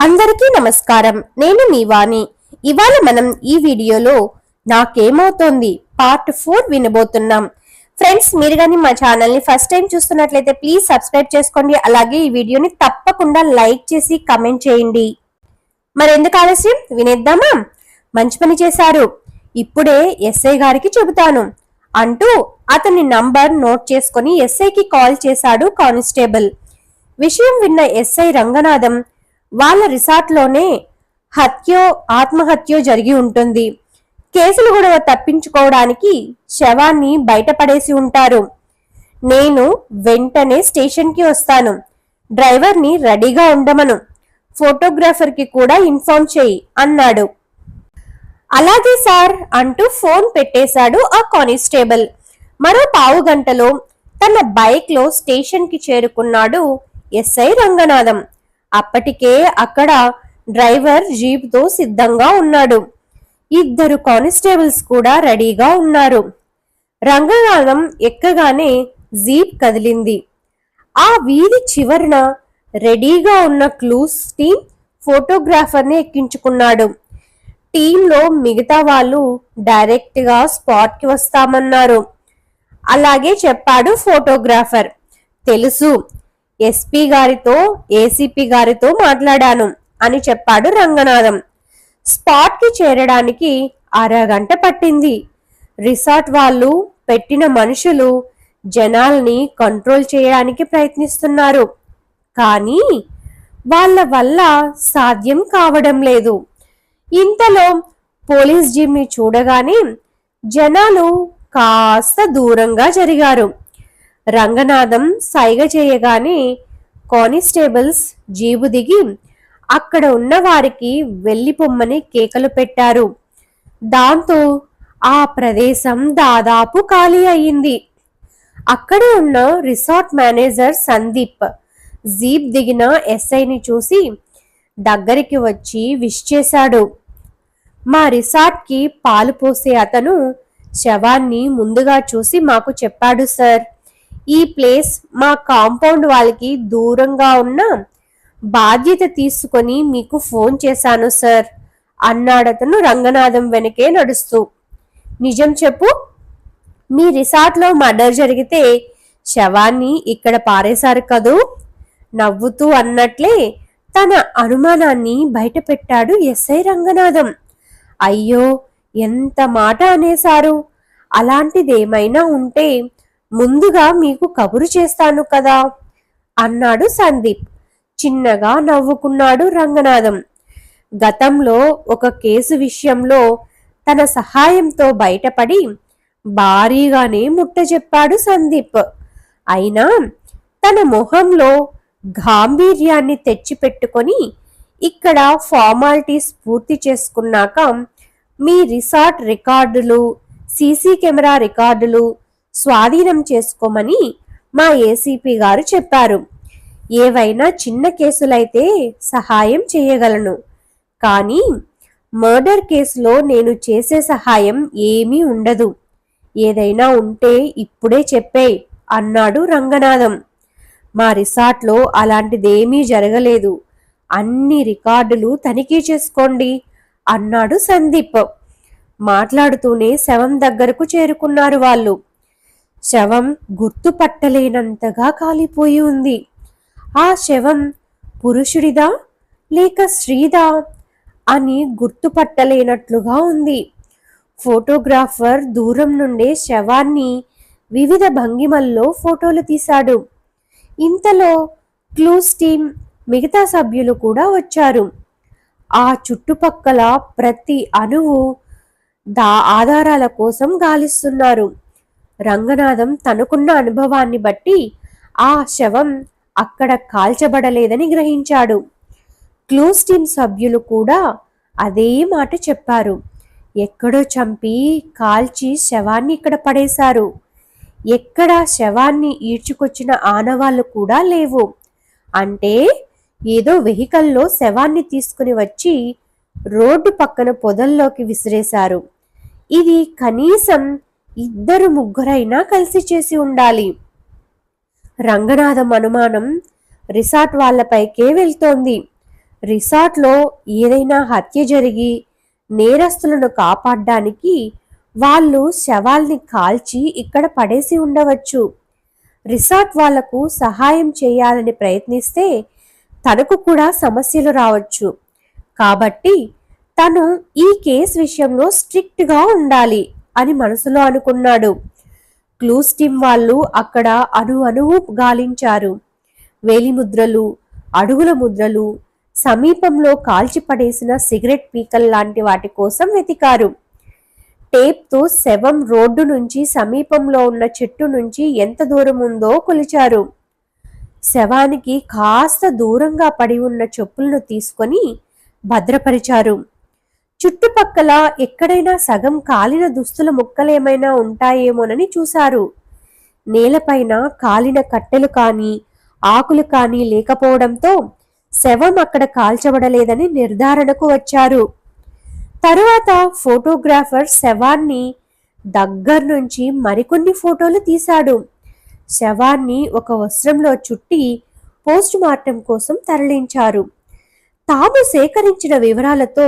అందరికీ నమస్కారం. నేను మీ వాణి. ఇవాళ మనం ఈ వీడియోలో నాకేమవుతోంది పార్ట్ 4 వినబోతున్నాం. ఫ్రెండ్స్, మీరు కానీ మా ఛానల్ ని ఫస్ట్ టైం చూస్తున్నట్లయితే ప్లీజ్ సబ్స్క్రైబ్ చేసుకోండి. అలాగే ఈ వీడియోని తప్పకుండా లైక్ చేసి కమెంట్ చేయండి. మరెందుకు ఆలస్యం, వినేద్దామా? మంచి పని చేశారు. ఇప్పుడే ఎస్ఐ గారికి చెబుతాను అంటూ అతని నంబర్ నోట్ చేసుకుని ఎస్ఐకి కాల్ చేశాడు కానిస్టేబుల్. విషయం విన్న ఎస్ఐ రంగనాథం, వాళ్ళ రిసార్ట్లోనే ఆత్మహత్యో జరిగి ఉంటుంది. కేసులు గొడవ తప్పించుకోవడానికి శవాన్ని బయటపడేసి ఉంటారు. నేను వెంటనే స్టేషన్కి వస్తాను. డ్రైవర్ని రెడీగా ఉండమను. ఫోటోగ్రాఫర్కి కూడా ఇన్ఫార్మ్ చేయి అన్నాడు. అలాగే సార్ అంటూ ఫోన్ పెట్టేశాడు ఆ కానిస్టేబుల్. మరో పావు గంటలో తన బైక్లో స్టేషన్కి చేరుకున్నాడు ఎస్ఐ రంగనాథం. అప్పటికే అక్కడ డ్రైవర్ జీప్తో సిద్ధంగా ఉన్నాడు. ఇద్దరు కానిస్టేబుల్స్ కూడా రెడీగా ఉన్నారు. రంగనాథం ఎక్కగానే జీప్ కదిలింది. ఆ వీధి చివరన రెడీగా ఉన్న క్లూస్ టీం ఫోటోగ్రాఫర్ని ఎక్కించుకున్నాడు. టీంలో మిగతా వాళ్ళు డైరెక్ట్గా స్పాట్కి వస్తామన్నారు. అలాగే చెప్పాడు ఫోటోగ్రాఫర్. తెలుసు, ఎస్పీ గారితో ఏసీపీ గారితో మాట్లాడాను అని చెప్పాడు రంగనాథం. స్పాట్ కి చేరడానికి అరగంట పట్టింది. రిసార్ట్ వాళ్ళు పెట్టిన మనుషులు జనాల్ని కంట్రోల్ చేయడానికి ప్రయత్నిస్తున్నారు. కానీ వాళ్ళ వల్ల సాధ్యం కావడం లేదు. ఇంతలో పోలీస్ జీప్ని చూడగానే జనాలు కాస్త దూరంగా జరిగారు. రంగనాథం సైగ చేయగానే కానిస్టేబుల్స్ జీబు దిగి అక్కడ ఉన్న వారికి వెళ్లిపొమ్మని కేకలు పెట్టారు. దాంతో ఆ ప్రదేశం దాదాపు ఖాళీ అయింది. అక్కడే ఉన్న రిసార్ట్ మేనేజర్ సందీప్ జీప్ దిగిన ఎస్ఐని చూసి దగ్గరికి వచ్చి విష్ చేశాడు. మా రిసార్ట్కి పాలు పోసే అతను శవాన్ని ముందుగా చూసి మాకు చెప్పాడు సార్. ఈ ప్లేస్ మా కాంపౌండ్ వాళ్ళకి దూరంగా ఉన్న బాధ్యత తీసుకొని మీకు ఫోన్ చేశాను సార్ అన్నాడతను రంగనాథం వెనకే నడుస్తూ. నిజం చెప్పు, మీ రిసార్ట్లో మర్డర్ జరిగితే శవాన్ని ఇక్కడ పారేశారు కదూ? నవ్వుతూ అన్నట్లే తన అనుమానాన్ని బయట పెట్టాడు ఎస్ఐ రంగనాథం. అయ్యో, ఎంత మాట అనేశారు. అలాంటిదేమైనా ఉంటే ముందుగా మీకు కబురు చేస్తాను కదా అన్నాడు సందీప్. చిన్నగా నవ్వుకున్నాడు రంగనాథం. గతంలో ఒక కేసు విషయంలో తన సహాయంతో బయటపడి భారీగానే ముట్టజెప్పాడు సందీప్. అయినా తన మొహంలో గాంభీర్యాన్ని తెచ్చిపెట్టుకొని ఇక్కడ ఫార్మాలిటీస్ పూర్తి చేసుకున్నాక మీ రిసార్ట్ రికార్డులు, సీసీ కెమెరా రికార్డులు స్వాధీనం చేసుకోమని మా ఏసీపీ గారు చెప్పారు. ఏవైనా చిన్న కేసులైతే సహాయం చేయగలను, కానీ మర్డర్ కేసులో నేను చేసే సహాయం ఏమీ ఉండదు. ఏదైనా ఉంటే ఇప్పుడే చెప్పే అన్నాడు రంగనాథం. మా రిసార్ట్లో అలాంటిదేమీ జరగలేదు. అన్ని రికార్డులు తనిఖీ చేసుకోండి అన్నాడు సందీప్. మాట్లాడుతూనే శవం దగ్గరకు చేరుకున్నారు వాళ్ళు. శవం గుర్తుపట్టలేనంతగా కాలిపోయి ఉంది. ఆ శవం పురుషుడిదా లేక స్త్రీదా అని గుర్తుపట్టలేనట్లుగా ఉంది. ఫోటోగ్రాఫర్ దూరం నుండే శవాన్ని వివిధ భంగిమల్లో ఫోటోలు తీశాడు. ఇంతలో క్లూస్ టీం మిగతా సభ్యులు కూడా వచ్చారు. ఆ చుట్టుపక్కల ప్రతి అణువు ఆధారాల కోసం గాలిస్తున్నారు. రంగనాథం తనకున్న అనుభవాన్ని బట్టి ఆ శవం అక్కడ కాల్చబడలేదని గ్రహించాడు. క్లూస్ టీం సభ్యులు కూడా అదే మాట చెప్పారు. ఎక్కడో చంపి కాల్చి శవాన్ని ఇక్కడ పడేశారు. ఎక్కడా శవాన్ని ఈడ్చుకొచ్చిన ఆనవాళ్లు కూడా లేవు. అంటే ఏదో వెహికల్లో శవాన్ని తీసుకుని వచ్చి రోడ్డు పక్కన పొదల్లోకి విసిరేశారు. ఇది కనీసం 2-3 కలిసి చేసి ఉండాలి. రంగనాథం అనుమానం రిసార్ట్ వాళ్లపైకే వెళ్తోంది. రిసార్ట్లో ఏదైనా హత్య జరిగి నేరస్తులను కాపాడడానికి వాళ్ళు శవాల్ని కాల్చి ఇక్కడ పడేసి ఉండవచ్చు. రిసార్ట్ వాళ్లకు సహాయం చేయాలని ప్రయత్నిస్తే తనకు కూడా సమస్యలు రావచ్చు. కాబట్టి తను ఈ కేసు విషయంలో స్ట్రిక్ట్గా ఉండాలి అని మనసులో అనుకున్నాడు. క్లూస్ టీం వాళ్ళు అక్కడ అణువు గాలించారు. వేలిముద్రలు, అడుగుల ముద్రలు, సమీపంలో కాల్చిపడేసిన సిగరెట్ పీకల్ లాంటి వాటి కోసం వెతికారు. టేప్తో శవం రోడ్డు నుంచి సమీపంలో ఉన్న చెట్టు నుంచి ఎంత దూరం ఉందో కొలిచారు. శవానికి కాస్త దూరంగా పడి ఉన్న చెప్పులను తీసుకొని భద్రపరిచారు. చుట్టుపక్కల ఎక్కడైనా సగం కాలిన దుస్తుల ముక్కలేమైనా ఉంటాయేమోనని చూశారు. నేలపైన కాలిన కట్టెలు కానీ ఆకులు కానీ లేకపోవడంతో శవం అక్కడ కాల్చబడలేదని నిర్ధారణకు వచ్చారు. తరువాత ఫోటోగ్రాఫర్ శవాన్ని దగ్గర నుంచి మరికొన్ని ఫోటోలు తీశాడు. శవాన్ని ఒక వస్త్రంలో చుట్టి పోస్ట్ మార్టం కోసం తరలించారు. తాము సేకరించిన వివరాలతో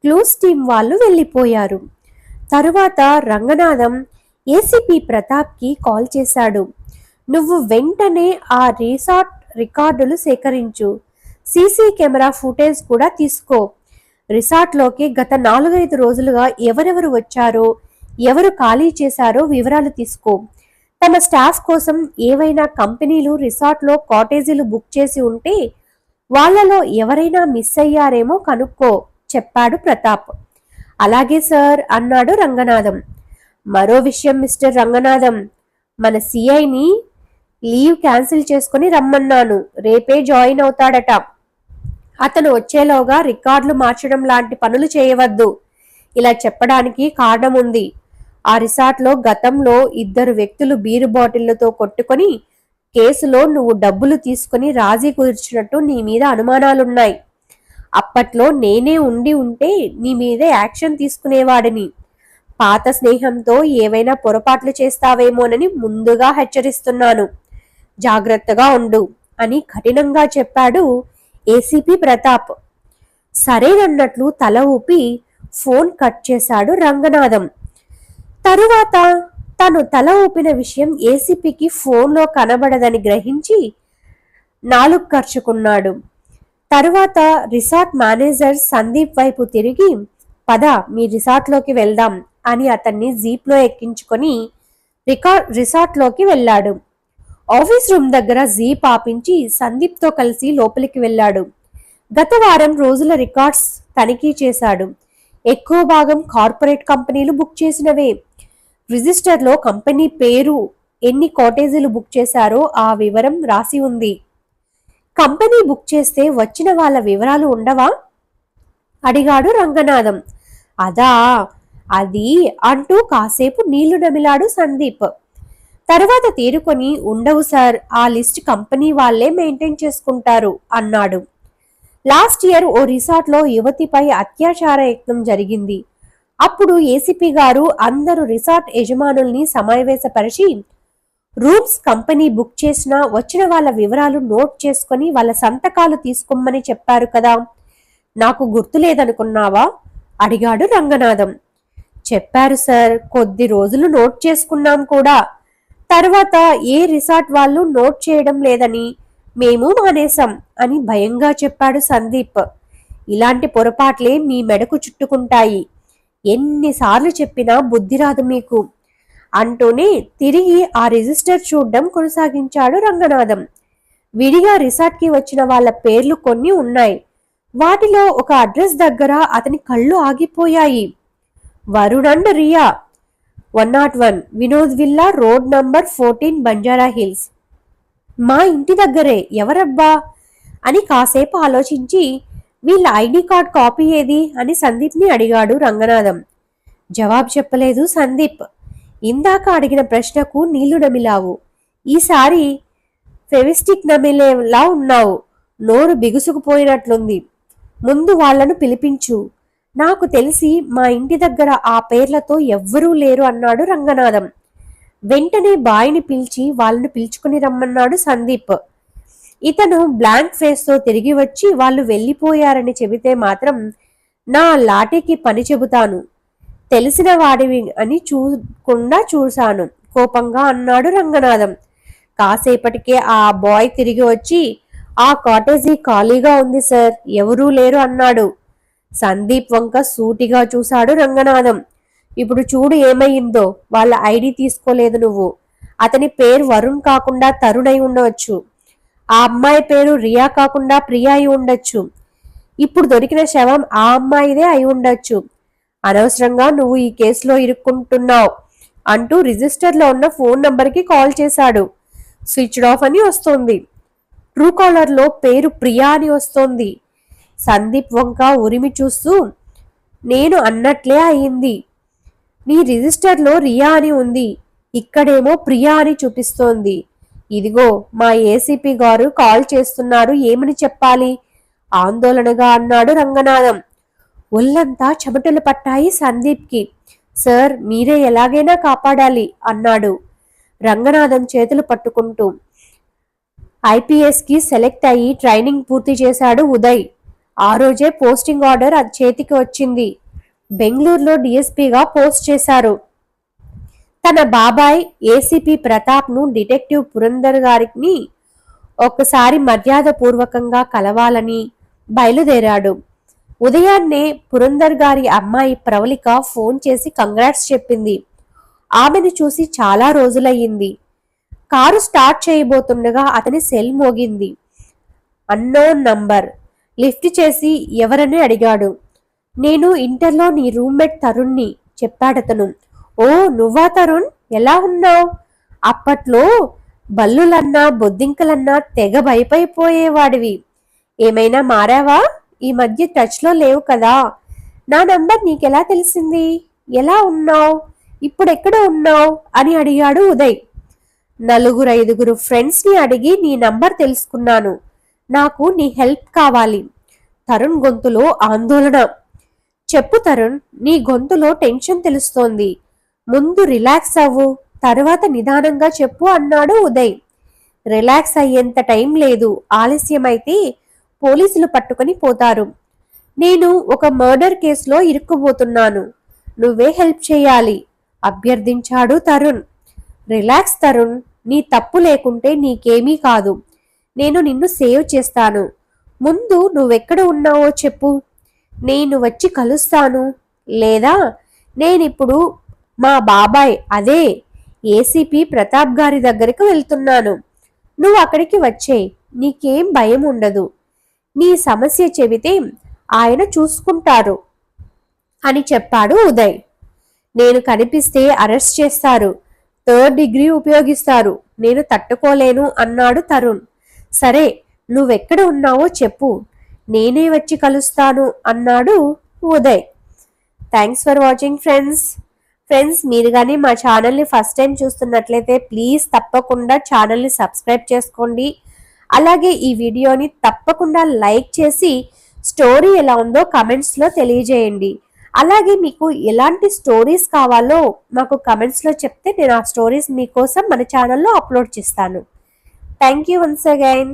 క్లూస్ టీం వాళ్ళు వెళ్ళిపోయారు. తరువాత రంగనాథం ఏసీపీ ప్రతాప్కి కాల్ చేశాడు. నువ్వు వెంటనే ఆ రిసార్ట్ రికార్డులు సేకరించు, సీసీ కెమెరా ఫుటేజ్ కూడా తీసుకో. రిసార్ట్లోకి గత 4-5 రోజులుగా ఎవరెవరు వచ్చారో, ఎవరు ఖాళీ చేశారో వివరాలు తీసుకో. తమ స్టాఫ్ కోసం ఏవైనా కంపెనీలు రిసార్ట్లో కాటేజీలు బుక్ చేసి ఉంటే వాళ్లలో ఎవరైనా మిస్ అయ్యారేమో కనుక్కో చెప్పాడు ప్రతాప్. అలాగే సార్ అన్నాడు రంగనాథం. మరో విషయం మిస్టర్ రంగనాథం, మన సిఐని లీవ్ క్యాన్సిల్ చేసుకుని రమ్మన్నాను. రేపే జాయిన్ అవుతాడట. అతను వచ్చేలోగా రికార్డులు మార్చడం లాంటి పనులు చేయవద్దు. ఇలా చెప్పడానికి కారణం ఉంది. ఆ రిసార్ట్లో గతంలో 2 వ్యక్తులు బీరు బాటిళ్లతో కొట్టుకొని కేసులో నువ్వు డబ్బులు తీసుకుని రాజీ కుదిర్చినట్టు నీ మీద అనుమానాలున్నాయి. అప్పట్లో నేనే ఉంటే నీ మీదే యాక్షన్ తీసుకునేవాడిని. పాత స్నేహంతో ఏవైనా పొరపాట్లు చేస్తావేమోనని ముందుగా హెచ్చరిస్తున్నాను. జాగ్రత్తగా ఉండు అని కఠినంగా చెప్పాడు ఏసీపీ ప్రతాప్. సరేనన్నట్లు తల ఊపి ఫోన్ కట్ చేశాడు రంగనాథం. తరువాత తను తల ఊపిన విషయం ఏసీపీకి ఫోన్లో కనబడదని గ్రహించి నాలుగు ఖర్చుకున్నాడు. తరువాత రిసార్ట్ మేనేజర్ సందీప్ వైపు తిరిగి, పద మీ రిసార్ట్లోకి వెళ్దాం అని అతన్ని జీప్లో ఎక్కించుకొని రిసార్ట్లోకి వెళ్ళాడు. ఆఫీస్ రూమ్ దగ్గర జీప్ ఆపించి సందీప్తో కలిసి లోపలికి వెళ్ళాడు. గత వారం రోజుల రికార్డ్స్ తనిఖీ చేశాడు. ఎక్కువ భాగం కార్పొరేట్ కంపెనీలు బుక్ చేసినవే. రిజిస్టర్లో కంపెనీ పేరు, ఎన్ని కాటేజీలు బుక్ చేశారో ఆ వివరం రాసి ఉంది. కంపెనీ బుక్ చేస్తే వచ్చిన వాళ్ళ వివరాలు ఉండవా అడిగాడు రంగనాథం. అదా, అది అంటూ కాసేపు నీళ్లు నమిలాడు సందీప్. తర్వాత తేరుకొని, ఉండవు సార్, ఆ లిస్ట్ కంపెనీ వాళ్లే మెయింటైన్ చేసుకుంటారు అన్నాడు. లాస్ట్ ఇయర్ ఓ రిసార్ట్లో యువతిపై అత్యాచార యత్నం జరిగింది. అప్పుడు ఏసీపీ గారు అందరూ రిసార్ట్ యజమానుల్ని సమావేశపరిచి రూమ్స్ కంపెనీ బుక్ చేసినా వచ్చిన వాళ్ళ వివరాలు నోట్ చేసుకుని వాళ్ళ సంతకాలు తీసుకోమని చెప్పారు కదా. నాకు గుర్తులేదనుకున్నావా అడిగాడు రంగనాథం. చెప్పారు సార్, కొద్ది రోజులు నోట్ చేసుకున్నాం కూడా. తర్వాత ఏ రిసార్ట్ వాళ్ళు నోట్ చేయడం లేదని మేము మానేశాం అని భయంగా చెప్పాడు సందీప్. ఇలాంటి పొరపాట్లే మీ మెడకు చుట్టుకుంటాయి. ఎన్నిసార్లు చెప్పినా బుద్ధి రాదు మీకు అంటూనే తిరిగి ఆ రిజిస్టర్ చూడడం కొనసాగించాడు రంగనాథం. విడిగా రిసార్ట్కి వచ్చిన వాళ్ళ పేర్లు కొన్ని ఉన్నాయి. వాటిలో ఒక అడ్రస్ దగ్గర అతని కళ్ళు ఆగిపోయాయి. Varun and Riya, 101 Vinod villa, road number 14, Banjara hills. మా ఇంటి దగ్గరే, ఎవరబ్బా అని కాసేపు ఆలోచించి, వీళ్ళ ఐడి కార్డ్ కాపీ ఏది అని సందీప్ని అడిగాడు రంగనాథం. జవాబు చెప్పలేదు సందీప్. ఇందాక అడిగిన ప్రశ్నకు నీళ్లు నమిలావు, ఈసారి ఫెవిస్టిక్ నమిలేలా ఉన్నావు. నోరు బిగుసుకుపోయినట్లుంది. ముందు వాళ్లను పిలిపించు. నాకు తెలిసి మా ఇంటి దగ్గర ఆ పేర్లతో ఎవ్వరూ లేరు అన్నాడు రంగనాథం. వెంటనే బాయిని పిలిచి వాళ్ళను పిలుచుకుని రమ్మన్నాడు సందీప్. ఇతను బ్లాంక్ ఫేస్తో తిరిగి వచ్చి వాళ్ళు వెళ్ళిపోయారని చెబితే మాత్రం నా లాఠీకి పని చెబుతాను, తెలిసిన వాడివి అని చూశాను కోపంగా అన్నాడు రంగనాథం. కాసేపటికే ఆ బాయ్ తిరిగి వచ్చి ఆ కాటేజీ ఖాళీగా ఉంది సార్, ఎవరూ లేరు అన్నాడు. సందీప్ వంక సూటిగా చూశాడు రంగనాథం. ఇప్పుడు చూడు ఏమయ్యిందో, వాళ్ళ ఐడి తీసుకోలేదు నువ్వు. అతని పేరు వరుణ్ కాకుండా తరుణ్ అయి ఉండవచ్చు. ఆ అమ్మాయి పేరు రియా కాకుండా ప్రియా అయి ఉండొచ్చు. ఇప్పుడు దొరికిన శవం ఆ అమ్మాయిదే అయి ఉండొచ్చు. అనవసరంగా నువ్వు ఈ కేసులో ఇరుక్కుంటున్నావు అంటూ రిజిస్టర్లో ఉన్న ఫోన్ నంబర్కి కాల్ చేశాడు. స్విచ్డ్ ఆఫ్ అని వస్తోంది. ట్రూ కాలర్లో పేరు ప్రియా అని వస్తోంది. సందీప్ వంక ఉరిమి చూస్తూ, నేను అన్నట్లే అయింది. నీ రిజిస్టర్లో రియా అని ఉంది, ఇక్కడేమో ప్రియా అని చూపిస్తోంది. ఇదిగో మా ఏసీపీ గారు కాల్ చేస్తున్నారు, ఏమని చెప్పాలి ఆందోళనగా అన్నాడు రంగనాథం. ఒళ్ళంతా చెమటలు పట్టాయి సందీప్కి. సార్, మీరే ఎలాగైనా కాపాడాలి అన్నాడు రంగనాథం చేతులు పట్టుకుంటూ. ఐపీఎస్కి సెలెక్ట్ అయ్యి ట్రైనింగ్ పూర్తి చేశాడు ఉదయ్. ఆ రోజే పోస్టింగ్ ఆర్డర్ చేతికి వచ్చింది. బెంగళూరులో డిఎస్పీగా పోస్ట్ చేశారు. తన బాబాయ్ ఏసీపీ ప్రతాప్ను డిటెక్టివ్ పురందర్ గారిని ఒక్కసారి మర్యాద పూర్వకంగా కలవాలని బయలుదేరాడు. ఉదయాన్నే పురందర్ గారి అమ్మాయి ప్రవళిక ఫోన్ చేసి కంగ్రాట్స్ చెప్పింది. ఆమెను చూసి చాలా రోజులయ్యింది. కారు స్టార్ట్ చేయబోతుండగా అతని సెల్ మోగింది. Unknown number. లిఫ్ట్ చేసి ఎవరని అడిగాడు. నేను ఇంటర్లో నీ రూమ్మేట్ తరుణ్ని చెప్పాడతను. ఓ, నువ్వా తరుణ్, ఎలా ఉన్నావు? అప్పట్లో బల్లులన్నా బొద్దింకలన్నా తెగ భయపడిపోయేవాడివి. ఏమైనా మారావా? ఈ మధ్య టచ్లో లేవు కదా. నా నంబర్ నీకెలా తెలిసింది? ఎలా ఉన్నావు? ఇప్పుడెక్కడ ఉన్నావు అని అడిగాడు ఉదయ్. 4-5 ఫ్రెండ్స్ని అడిగి నీ నంబర్ తెలుసుకున్నాను. నాకు నీ హెల్ప్ కావాలి. తరుణ్ గొంతులో ఆందోళన. చెప్పు తరుణ్, నీ గొంతులో టెన్షన్ తెలుస్తోంది. ముందు రిలాక్స్ అవ్వు, తర్వాత నిదానంగా చెప్పు అన్నాడు ఉదయ్. రిలాక్స్ అయ్యేంత టైం లేదు, ఆలస్యమైతే పోలీసులు పట్టుకొని పోతారు. నేను ఒక మర్డర్ కేసులో ఇరుక్కుపోతున్నాను, నువ్వే హెల్ప్ చేయాలి అభ్యర్థించాడు తరుణ్. రిలాక్స్ తరుణ్, నీ తప్పు లేకుంటే నీకేమీ కాదు. నేను నిన్ను సేవ్ చేస్తాను. ముందు నువ్వెక్కడ ఉన్నావో చెప్పు, నేను వచ్చి కలుస్తాను. లేదా నేనిప్పుడు మా బాబాయ్ అదే ఏసీపీ ప్రతాప్ గారి దగ్గరికి వెళ్తున్నాను. నువ్వు అక్కడికి వచ్చేయ్, నీకేం భయం ఉండదు. నీ సమస్య చెబితే ఆయన చూసుకుంటారు అని చెప్పాడు ఉదయ్. నేను కనిపిస్తే అరెస్ట్ చేస్తారు, 3rd డిగ్రీ ఉపయోగిస్తారు, నేను తట్టుకోలేను అన్నాడు తరుణ్. సరే, నువ్వెక్కడ ఉన్నావో చెప్పు, నేనే వచ్చి కలుస్తాను అన్నాడు Uday. Thanks for watching friends. మీరు కానీ మా ఛానల్ని ఫస్ట్ టైం చూస్తున్నట్లయితే ప్లీజ్ తప్పకుండా ఛానల్ని సబ్స్క్రైబ్ చేసుకోండి. అలాగే ఈ వీడియోని తప్పకుండా లైక్ చేసి స్టోరీ ఎలా ఉందో కమెంట్స్లో తెలియజేయండి. అలాగే మీకు ఎలాంటి స్టోరీస్ కావాలో మాకు కమెంట్స్లో చెప్తే నేను ఆ స్టోరీస్ మీకోసం మన ఛానల్లో అప్లోడ్ చేస్తాను. Thank you once again.